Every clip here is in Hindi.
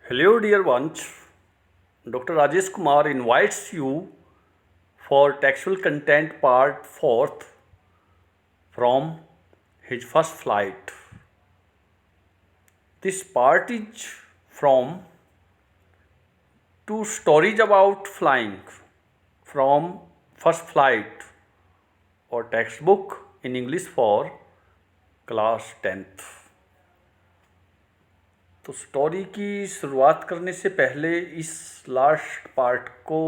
Hello, dear ones. Dr. Rajesh Kumar invites you for textual content part 4th from his first flight. This part is from two stories about flying from first flight or textbook in English for class 10th. तो स्टोरी की शुरुआत करने से पहले इस लास्ट पार्ट को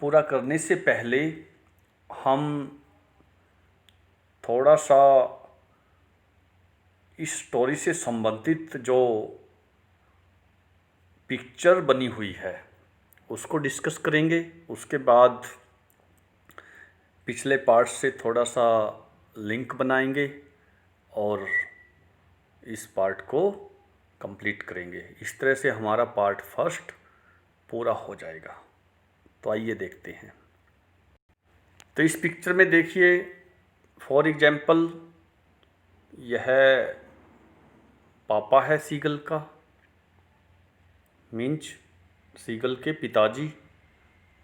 पूरा करने से पहले हम थोड़ा सा इस स्टोरी से संबंधित जो पिक्चर बनी हुई है उसको डिस्कस करेंगे। उसके बाद पिछले पार्ट से थोड़ा सा लिंक बनाएंगे और इस पार्ट को कंप्लीट करेंगे। इस तरह से हमारा पार्ट फर्स्ट पूरा हो जाएगा। तो आइए देखते हैं। तो इस पिक्चर में देखिए, फॉर एग्जाम्पल यह पापा है सीगल का, मीन्स सीगल के पिताजी,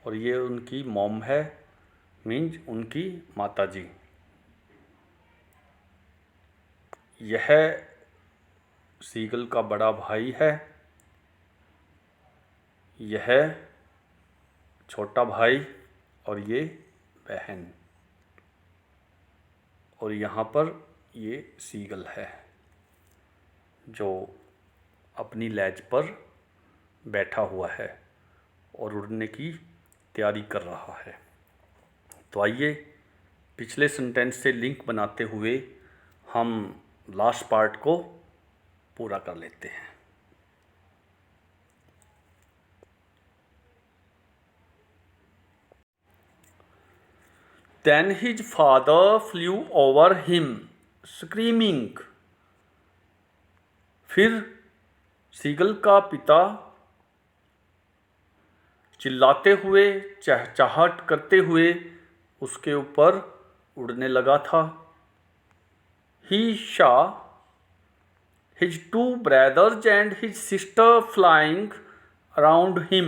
और ये उनकी मॉम है, मीन्स उनकी माताजी। यह सीगल का बड़ा भाई है, यह छोटा भाई, और ये बहन, और यहाँ पर ये सीगल है जो अपनी लैज पर बैठा हुआ है और उड़ने की तैयारी कर रहा है। तो आइए पिछले सेंटेंस से लिंक बनाते हुए हम लास्ट पार्ट को पूरा कर लेते हैं। Then his father flew over him, screaming. फिर सीगल का पिता चिल्लाते हुए, चहचहाट करते हुए उसके ऊपर उड़ने लगा था। He saw his two brothers and his sister flying around him,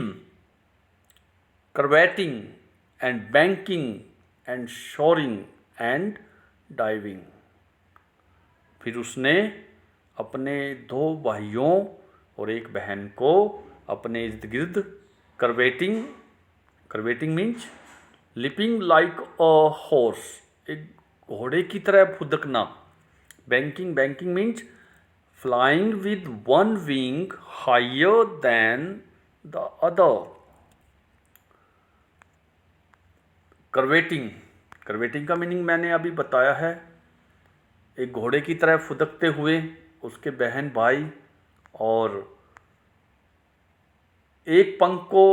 curveting and banking and soaring and diving. फिर उसने अपने दो भाइयों और एक बहन को अपने इर्द गिर्द curvetting means leaping like a horse, एक घोड़े की तरह फुदकना। Banking means flying with one wing higher than the other. Curvetting का मीनिंग मैंने अभी बताया है, एक घोड़े की तरह फुदकते हुए उसके बहन भाई, और एक पंख को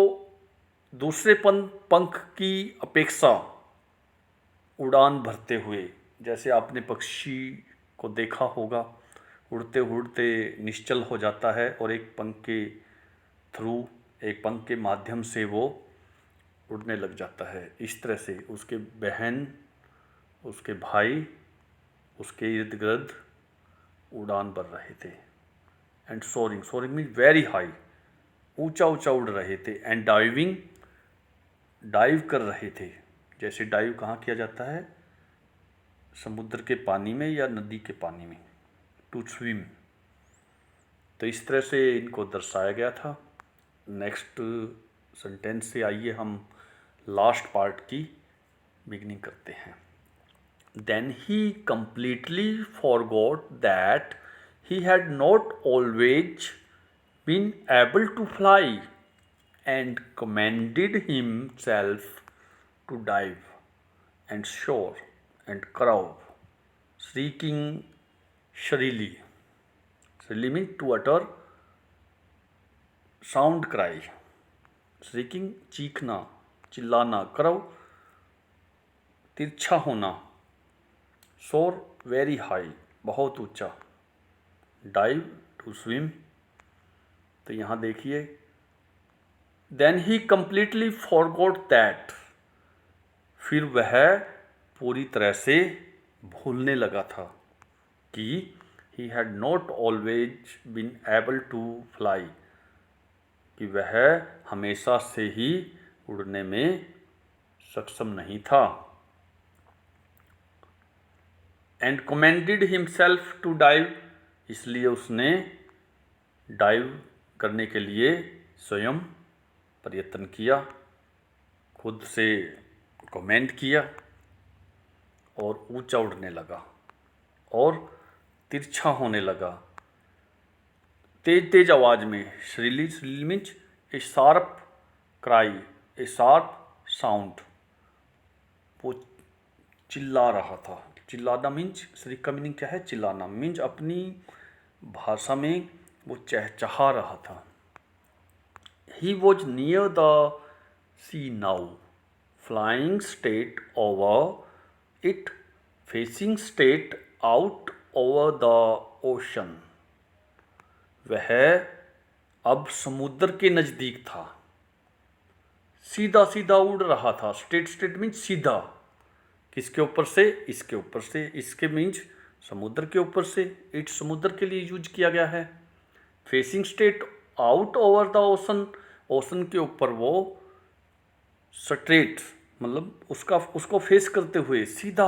दूसरे पंख की अपेक्षा उड़ान भरते हुए। जैसे आपने पक्षी को देखा होगा, उड़ते उड़ते निश्चल हो जाता है और एक पंख के माध्यम से वो उड़ने लग जाता है। इस तरह से उसके बहन, उसके भाई उसके इर्द गिर्द उड़ान भर रहे थे। And soaring means very high, ऊंचा उड़ रहे थे। एंड डाइव कर रहे थे। जैसे डाइव कहाँ किया जाता है, समुद्र के पानी में या नदी के पानी में, टू स्विम। तो इस तरह से इनको दर्शाया गया था। नेक्स्ट सेंटेंस से आइए हम लास्ट पार्ट की बिगनिंग करते हैं। Then he completely forgot that he had not always been able to fly, and commanded himself to dive and soar and crow, shrieking shrilly. Shrilly means to utter sound cry. Shrieking चीखना, चिल्लाना, crow तिरछा होना, सोर वेरी हाई बहुत ऊंचा, डाइव टू स्विम। तो यहाँ देखिए, then he completely forgot that, फिर वह पूरी तरह से भूलने लगा था कि he had not always been able to fly, कि वह हमेशा से ही उड़ने में सक्षम नहीं था। And commanded himself to dive, इसलिए उसने डाइव करने के लिए स्वयं प्रयत्न किया, खुद से कमेंड किया और ऊंचा उड़ने लगा और तिरछा होने लगा। तेज तेज आवाज में, श्रीली, श्रीली मीन्स ए शार्प क्राई, ए शार्प साउंड, वो चिल्ला रहा था। चिल्लाना मीन्स, श्री का मीनिंग क्या है? चिल्लाना मीन्स अपनी भाषा में वो चहचहा रहा था। He was near the sea now, flying straight over it, facing straight out over the ocean. वह अब समुद्र के नज़दीक था, सीधा सीधा उड़ रहा था। स्ट्रेट, स्ट्रेट मीन्स सीधा, किसके ऊपर से? इसके ऊपर से। इसके मीन्स समुद्र के ऊपर से, इट समुद्र के लिए यूज किया गया है। Facing straight out over the ocean, ocean के ऊपर वो स्ट्रेट मतलब उसको फेस करते हुए सीधा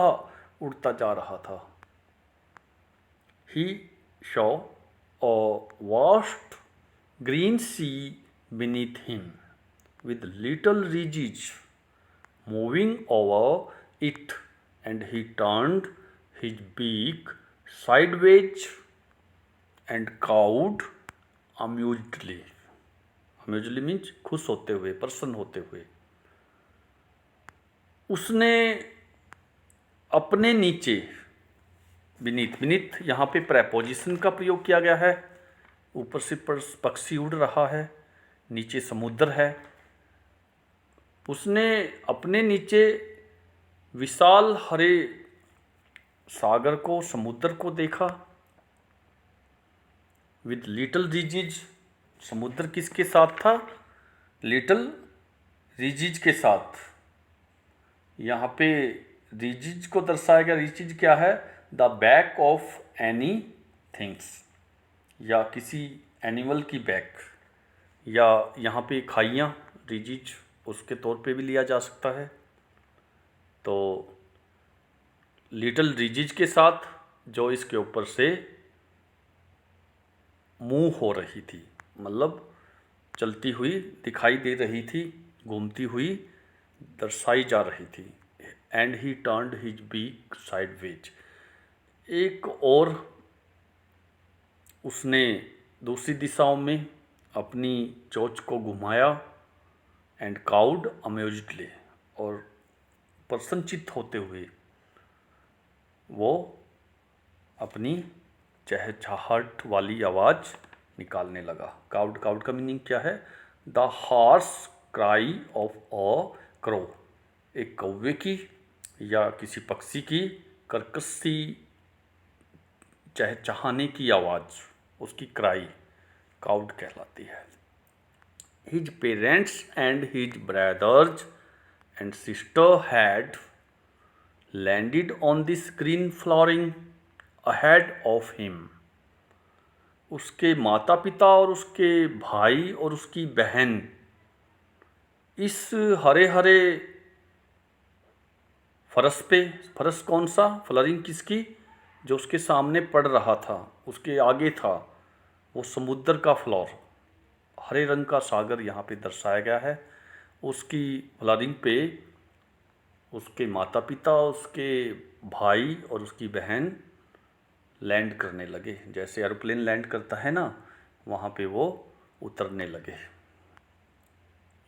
उड़ता जा रहा था। He saw a vast green sea beneath him with little ridges moving over it, and he turned his beak sideways and cawed amusedly. amusedly means खुश होते हुए, प्रसन्न होते हुए। उसने अपने नीचे, beneath, beneath यहाँ पे प्रेपोजिशन का प्रयोग किया गया है। ऊपर से पक्षी उड़ रहा है, नीचे समुद्र है। उसने अपने नीचे विशाल हरे सागर को, समुद्र को देखा। विद लिटिल रिजिज, समुद्र किसके साथ था? लिटिल रिजिज के साथ। यहाँ पे रिजिज को दर्शाया गया। रिजिज क्या है? The back of any things, या किसी एनिमल की बैक, या यहाँ पे खाइयाँ, रिजिज उसके तौर पे भी लिया जा सकता है। तो लिटिल रिजिज के साथ जो इसके ऊपर से मूव हो रही थी, मतलब चलती हुई दिखाई दे रही थी, घूमती हुई दर्शाई जा रही थी। And he turned his beak sideways, एक और उसने दूसरी दिशाओं में अपनी चोंच को घुमाया। एंड काउड अम्यूज्डली, और प्रसन्नचित्त होते हुए वो अपनी चहचहाहट वाली आवाज़ निकालने लगा। काउड, काउड का मीनिंग क्या है? The harsh cry of a crow, एक कौवे की या किसी पक्षी की कर्कश सी चहचहाने की आवाज़, उसकी क्राई काउड कहलाती है। His parents and his brothers and sister had landed on the green flooring ahead of him, उसके माता पिता और उसके भाई और उसकी बहन इस हरे हरे फरस पे, फरस कौन सा? फ्लोरिंग किसकी? जो उसके सामने पड़ रहा था, उसके आगे था, वो समुद्र का फ्लोर, हरे रंग का सागर यहाँ पे दर्शाया गया है। उसकी फ्लोरिंग पे उसके माता पिता, उसके भाई और उसकी बहन लैंड करने लगे। जैसे एरोप्लेन लैंड करता है ना, वहाँ पे वो उतरने लगे।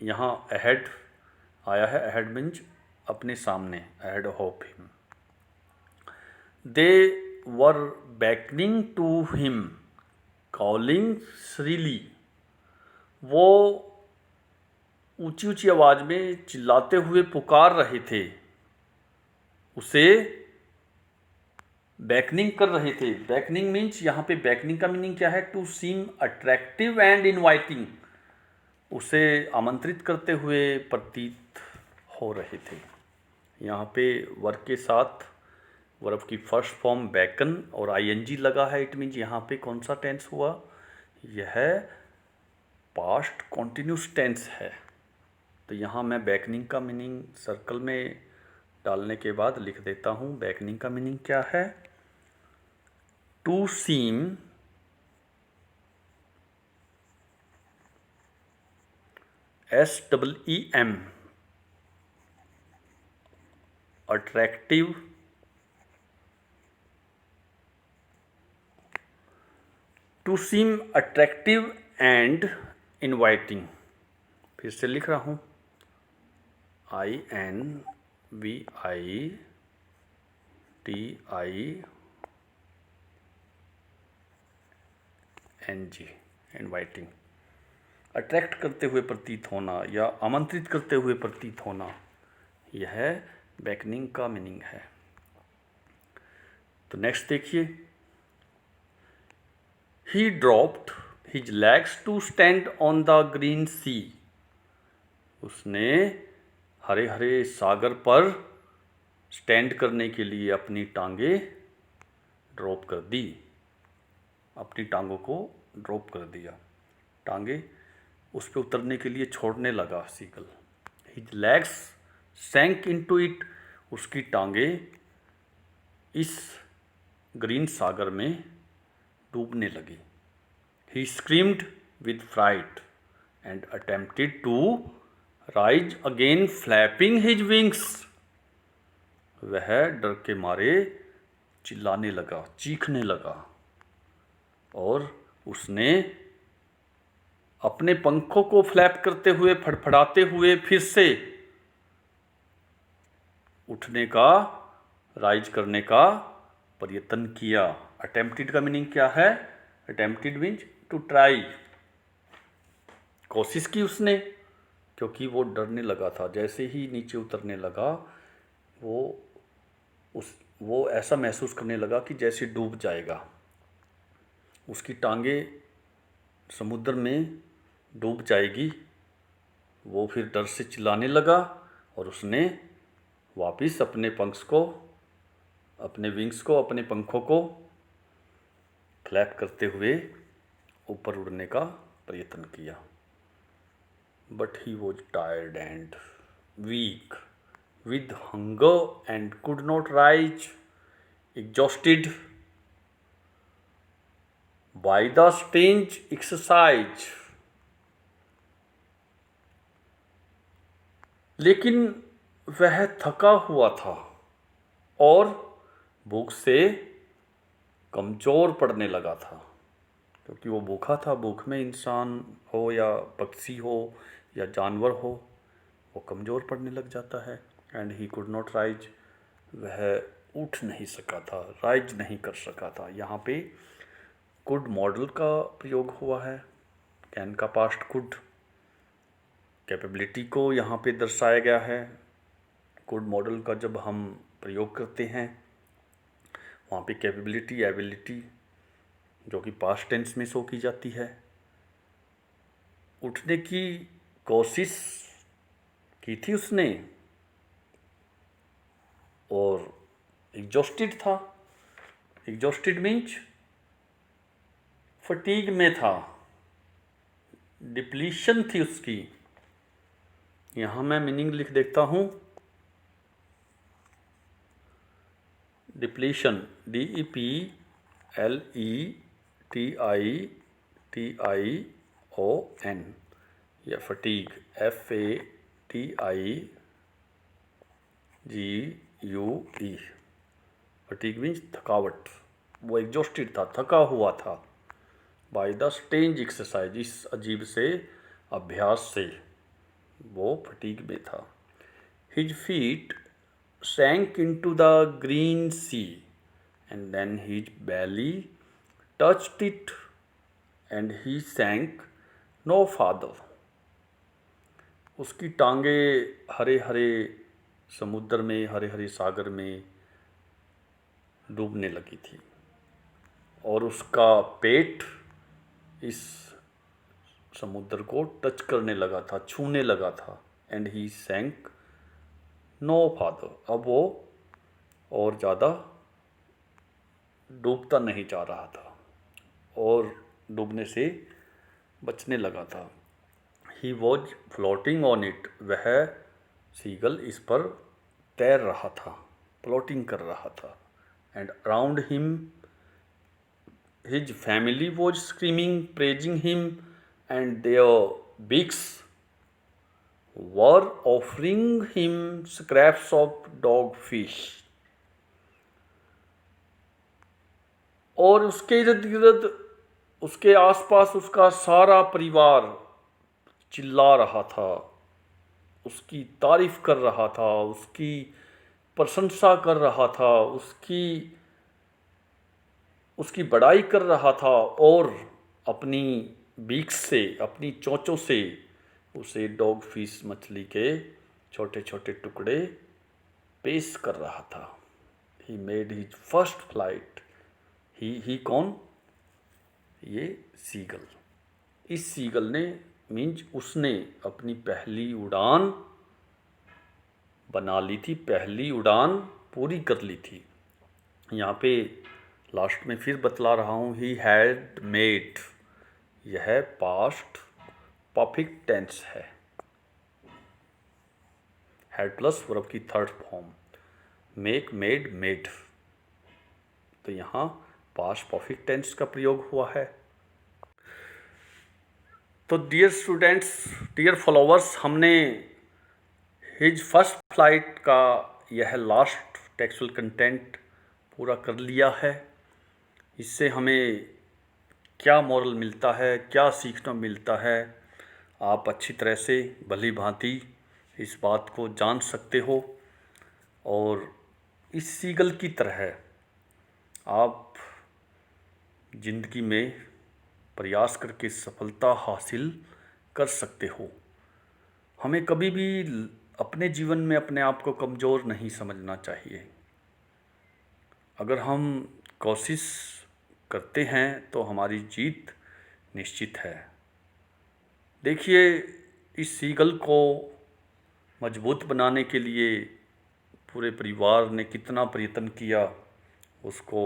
यहाँ अहेड आया है, अहेड मीन्स अपने सामने, ahead of him. They were beckoning to him calling shrilly, वो ऊंची ऊंची आवाज में चिल्लाते हुए पुकार रहे थे, उसे बैकनिंग कर रहे थे। बैकनिंग मीन्स, यहाँ पे बैकनिंग का मीनिंग क्या है? To seem attractive and inviting, उसे आमंत्रित करते हुए प्रतीत हो रहे थे। यहाँ पे वर्ग के साथ वर्ब की फर्स्ट फॉर्म बेकन और आईएनजी लगा है, इट मीन्स यहाँ पे कौन सा टेंस हुआ, यह पास्ट कॉन्टिन्यूस टेंस है। तो यहाँ मैं बेकनिंग का मीनिंग सर्कल में डालने के बाद लिख देता हूँ। बेकनिंग का मीनिंग क्या है, to seem SEEM attractive, to seem attractive and inviting. फिर से लिख रहा हूँ, INVITING, इनवाइटिंग, अट्रैक्ट करते हुए प्रतीत होना या आमंत्रित करते हुए प्रतीत होना, यह बेकनिंग का मीनिंग है। तो नेक्स्ट देखिए, he dropped his legs to stand on the green sea. उसने हरे हरे सागर पर स्टैंड करने के लिए अपनी टांगे ड्रॉप कर दी, अपनी टांगों को ड्रॉप कर दिया, टांगे उस पर उतरने के लिए छोड़ने लगा seagull. His legs sank into it, उसकी टांगे इस ग्रीन सागर में डूबने लगी। He screamed with fright and attempted to rise again flapping his wings. वह डर के मारे चिल्लाने लगा, चीखने लगा और उसने अपने पंखों को फ्लैप करते हुए, फड़फड़ाते हुए फिर से उठने का, राइज करने का प्रयत्न किया। अटेम्प्टेड का मीनिंग क्या है, अटेम्प्टेड मीन्स टू ट्राई, कोशिश की उसने, क्योंकि वो डरने लगा था। जैसे ही नीचे उतरने लगा वो ऐसा महसूस करने लगा कि जैसे डूब जाएगा, उसकी टांगे समुद्र में डूब जाएगी। वो फिर डर से चिल्लाने लगा और उसने वापस अपने पंख को, अपने विंग्स को, अपने पंखों को फ्लैप करते हुए ऊपर उड़ने का प्रयत्न किया। But he was tired and weak with hunger and could not rise, exhausted by the strange exercise। लेकिन वह थका हुआ था और भूख से कमज़ोर पड़ने लगा था, क्योंकि वो भूखा था। भूख में इंसान हो या पक्षी हो या जानवर हो, वो कमज़ोर पड़ने लग जाता है। And he could not rise, वह उठ नहीं सका था, राइज नहीं कर सका था। यहाँ पे कुड मॉडल का प्रयोग हुआ है, कैन का पास्ट कुड, कैपेबिलिटी को यहाँ पे दर्शाया गया है। कुड मॉडल का जब हम प्रयोग करते हैं वहाँ पे कैपेबिलिटी, एबिलिटी जो कि पास्ट टेंस में शो की जाती है। उठने की कोशिश की थी उसने और एग्जॉस्टेड था। एग्जॉस्टेड मीन्स फटीग में था, डिप्लीशन थी उसकी। यहाँ मैं मीनिंग लिख देता हूँ, डिप्लीशन, DEPLETITION, या फटीग, FATIGUE, फटीग मीन्स थकावट। वो एग्जॉस्टेड था, थका हुआ था। बाय द स्ट्रेंज एक्सरसाइज, इस अजीब से अभ्यास से वो फटीग में था। His feet sank into the green sea and then his belly touched it and he sank no farther। उसकी टांगे हरे हरे समुद्र में, हरे हरे सागर में डूबने लगी थी और उसका पेट इस समुद्र को टच करने लगा था, छूने लगा था। एंड ही सैंक नो फादर, अब वो और ज़्यादा डूबता नहीं जा रहा था और डूबने से बचने लगा था। He was floating on it, वह सीगल इस पर तैर रहा था, फ्लोटिंग कर रहा था। And around him his family was screaming, praising him, and their beaks were offering him scraps of dog fish. और उसके इर्द गिर्द, उसके आसपास उसका सारा परिवार चिल्ला रहा था, उसकी तारीफ कर रहा था, उसकी प्रशंसा कर रहा था, उसकी बड़ाई कर रहा था और अपनी बीक से, अपनी चोंचों से उसे डॉग फिश मछली के छोटे छोटे टुकड़े पेश कर रहा था। He made his first flight. He कौन? ये सीगल। इस सीगल ने मीन्स उसने अपनी पहली उड़ान बना ली थी, पहली उड़ान पूरी कर ली थी। यहाँ पे लास्ट में फिर बतला रहा हूँ, ही हैड मेड, यह पास्ट परफेक्ट टेंस है, हैड प्लस वर्ब की third form, make, made, made, तो यहाँ पास्ट परफेक्ट टेंस का प्रयोग हुआ है। तो डियर स्टूडेंट्स, डियर फॉलोवर्स, हमने हिज फर्स्ट फ्लाइट का यह लास्ट टेक्सुअल कंटेंट पूरा कर लिया है। इससे हमें क्या मॉरल मिलता है, क्या सीखना मिलता है, आप अच्छी तरह से भली भांति इस बात को जान सकते हो। और इस सीगल की तरह आप ज़िंदगी में प्रयास करके सफलता हासिल कर सकते हो। हमें कभी भी अपने जीवन में अपने आप को कमज़ोर नहीं समझना चाहिए। अगर हम कोशिश करते हैं तो हमारी जीत निश्चित है। देखिए, इस सीगल को मजबूत बनाने के लिए पूरे परिवार ने कितना प्रयत्न किया। उसको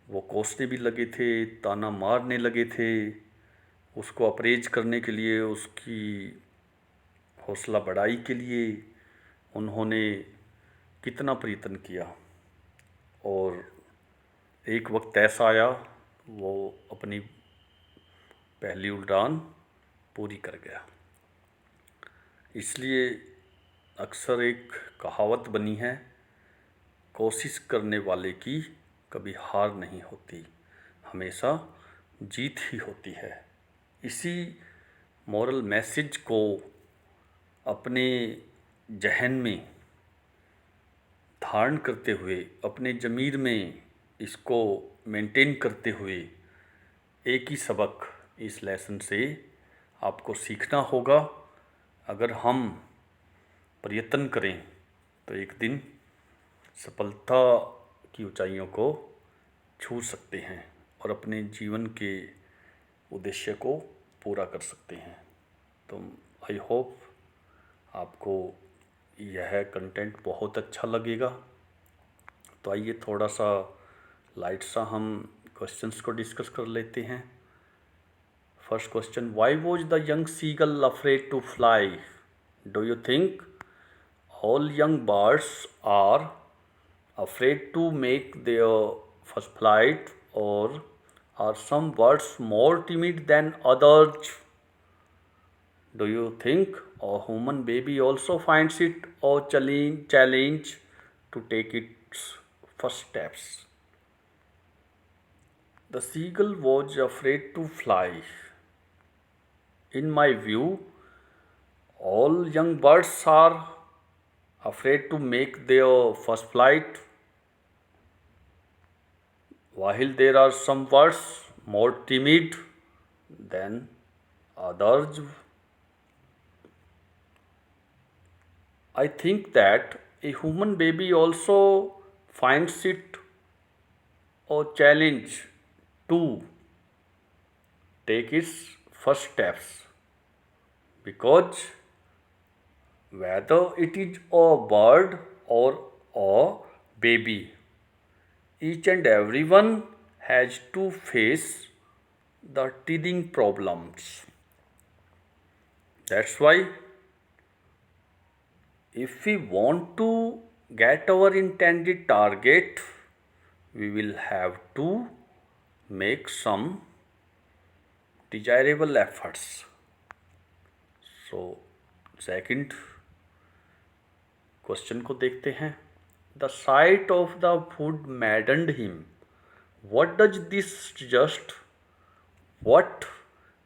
वो कोसने भी लगे थे, ताना मारने लगे थे, उसको अप्रेज करने के लिए, उसकी हौसला बढ़ाई के लिए उन्होंने कितना प्रयत्न किया। और एक वक्त ऐसा आया, वो अपनी पहली उड़ान पूरी कर गया। इसलिए अक्सर एक कहावत बनी है, कोशिश करने वाले की कभी हार नहीं होती, हमेशा जीत ही होती है। इसी मॉरल मैसेज को अपने जहन में धारण करते हुए, अपने ज़मीर में इसको मेंटेन करते हुए एक ही सबक इस लेसन से आपको सीखना होगा। अगर हम प्रयत्न करें तो एक दिन सफलता की ऊंचाइयों को छू सकते हैं और अपने जीवन के उद्देश्य को पूरा कर सकते हैं। तो आई होप आपको यह कंटेंट बहुत अच्छा लगेगा। तो आइए थोड़ा सा लाइट सा हम क्वेश्चंस को डिस्कस कर लेते हैं। First question, why was the young seagull afraid to fly? Do you think all young birds are afraid to make their first flight, or are some birds more timid than others? Do you think a human baby also finds it a challenge to take its first steps? The seagull was afraid to fly. In my view, all young birds are afraid to make their first flight, while there are some birds more timid than others. I think that a human baby also finds it a challenge to take its first steps, because whether it is a bird or a baby, Each and everyone has to face the teething problems. That's why if we want to get our intended target, we will have to make some desirable efforts. So, second question को देखते हैं. The sight of the food maddened him. What does this suggest? What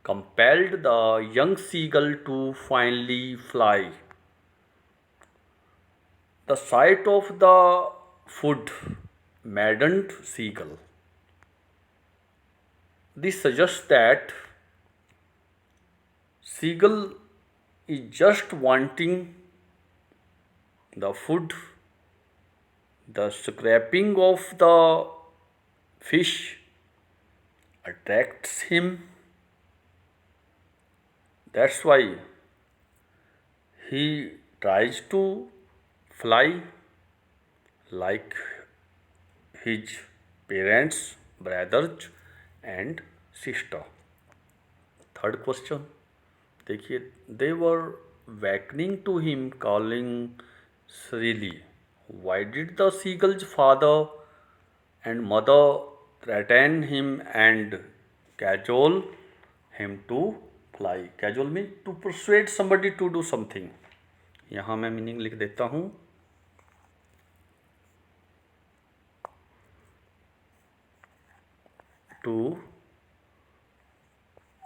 compelled the young seagull to finally fly? The sight of the food maddened seagull. This suggests that seagull is just wanting the food. The scraping of the fish attracts him. That's why he tries to fly like his parents, brothers and sister. Third question देखिए. They were beckoning to him, calling shrilly. Why did the seagull's father and mother threaten him and cajole him to fly? Cajole means to persuade somebody to do something. यहाँ मैं मीनिंग लिख देता हूँ. To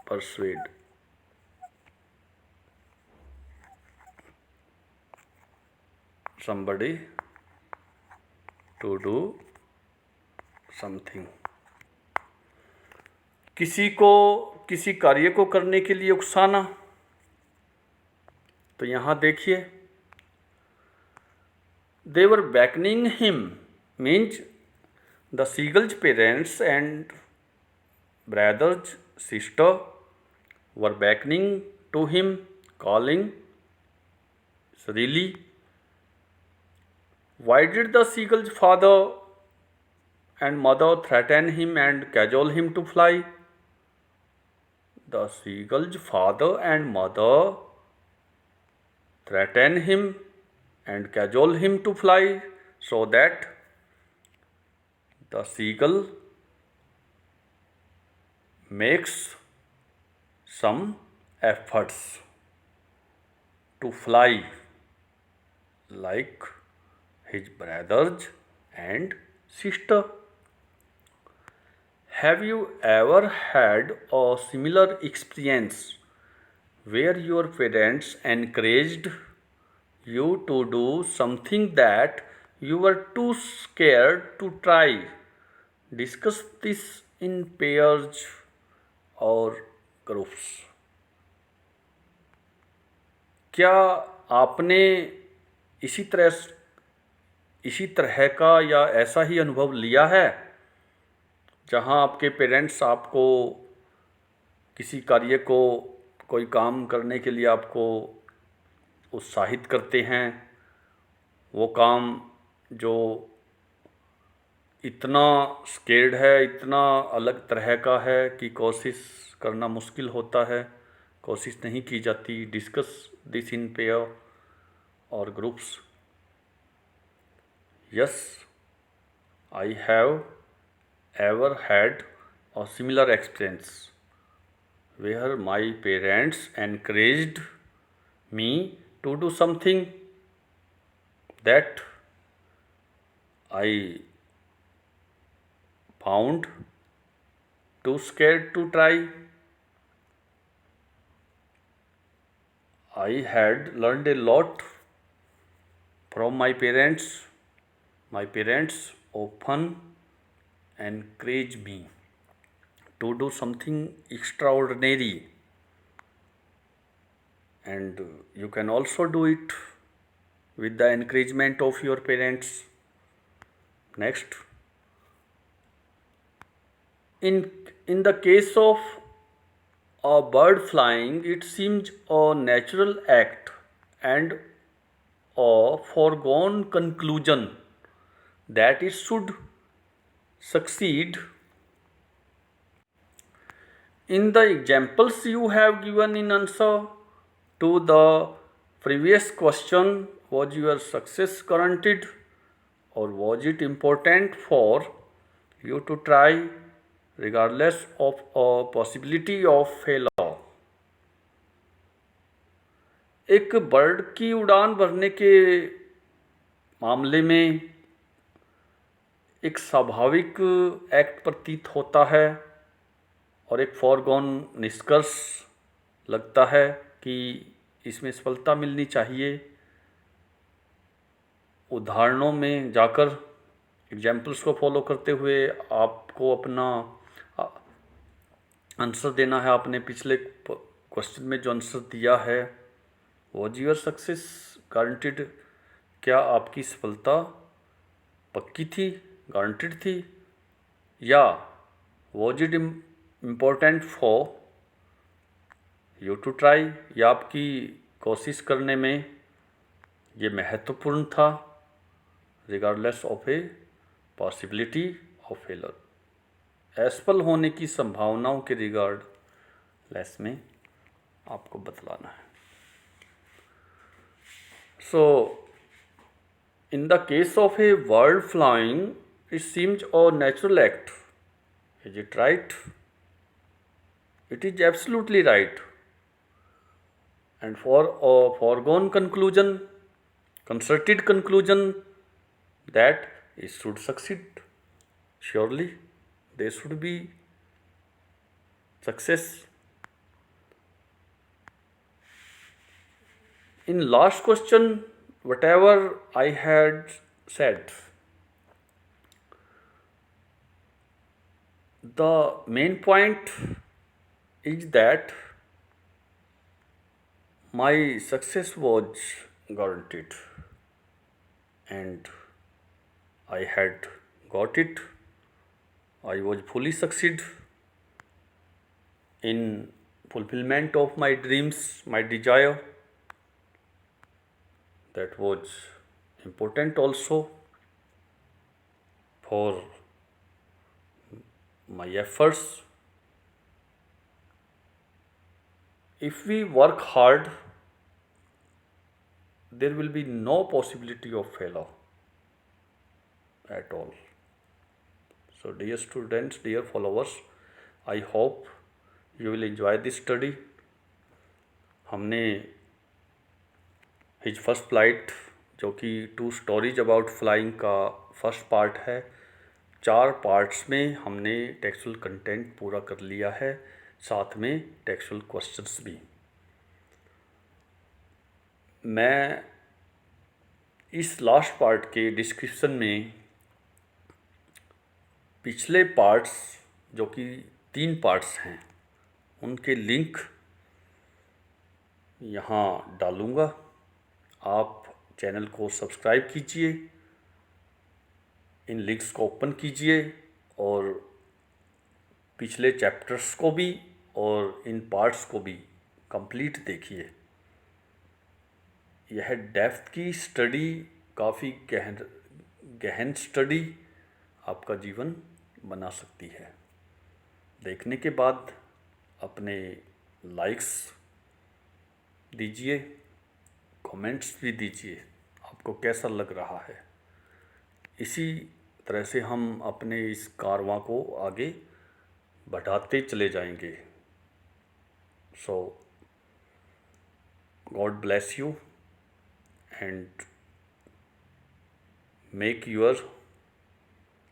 persuade. Somebody to do something. किसी को किसी कार्य को करने के लिए उकसाना. तो यहाँ देखिए, they were beckoning him means the seagull's parents and brothers, sister were beckoning to him, calling shrilly. Why did the seagull's father and mother threaten him and cajole him to fly? The seagull's father and mother threaten him and cajole him to fly so that the seagull makes some efforts to fly like his brothers and sister. Have you ever had a similar experience where your parents encouraged you to do something that you were too scared to try? Discuss this in pairs or groups. क्या आपने इसी तरह का या ऐसा ही अनुभव लिया है जहां आपके पेरेंट्स आपको किसी कार्य को, कोई काम करने के लिए आपको उत्साहित करते हैं? वो काम जो इतना स्केर्ड है, इतना अलग तरह का है कि कोशिश करना मुश्किल होता है, कोशिश नहीं की जाती. डिस्कस दिस इन पेयर और groups. Yes, I have ever had a similar experience where my parents encouraged me to do something that I found too scared to try. I had learned a lot from my parents. My parents often encourage me to do something extraordinary, and you can also do it with the encouragement of your parents. Next, in the case of a bird flying, it seems a natural act and a foregone conclusion that it should succeed. In the examples you have given in answer to the previous question, was your success guaranteed or was it important for you to try regardless of a possibility of failure? एक बर्ड की उड़ान भरने के मामले में एक स्वाभाविक एक्ट प्रतीत होता है और एक फॉरगॉन निष्कर्ष लगता है कि इसमें सफलता मिलनी चाहिए। उदाहरणों में जाकर एग्जाम्पल्स को फॉलो करते हुए आपको अपना आंसर देना है। आपने पिछले क्वेश्चन में जो आंसर दिया है, वॉज योर सक्सेस गारंटीड, क्या आपकी सफलता पक्की थी, गारंटीड थी, या was it important for you to try, या आपकी कोशिश करने में ये महत्वपूर्ण था regardless of a possibility of failure. असफल होने की संभावनाओं के रिगार्डलेस में आपको बतलाना है। So, in the case of a bird flying, it seems a natural act. Is it right? It is absolutely right. And for a foregone conclusion, concerted conclusion that it should succeed, surely there should be success. In last question, whatever I had said, the main point is that my success was guaranteed and I had got it. I was fully succeed in fulfillment of my dreams, my desire. That was important also for my efforts. If we work hard, there will be no possibility of failure at all. So dear students, dear followers, I hope you will enjoy this study. हमने हिज फर्स्ट फ्लाइट, जो कि 2 स्टोरीज अबाउट फ्लाइंग का फर्स्ट पार्ट है, 4 पार्ट्स में हमने टेक्सुअल कंटेंट पूरा कर लिया है, साथ में टेक्सुअल क्वेश्चंस भी। मैं इस लास्ट पार्ट के डिस्क्रिप्शन में पिछले पार्ट्स, जो कि 3 पार्ट्स हैं, उनके लिंक यहाँ डालूँगा। आप चैनल को सब्सक्राइब कीजिए, इन लिंक्स को ओपन कीजिए और पिछले चैप्टर्स को भी और इन पार्ट्स को भी कंप्लीट देखिए। यह डेप्थ की स्टडी, काफ़ी गहन स्टडी आपका जीवन बना सकती है। देखने के बाद अपने लाइक्स दीजिए, कमेंट्स भी दीजिए, आपको कैसा लग रहा है। इसी तरह से हम अपने इस कारवां को आगे बढ़ाते चले जाएंगे। So God bless you and make your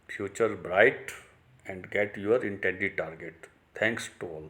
future bright and get your intended target. Thanks to all.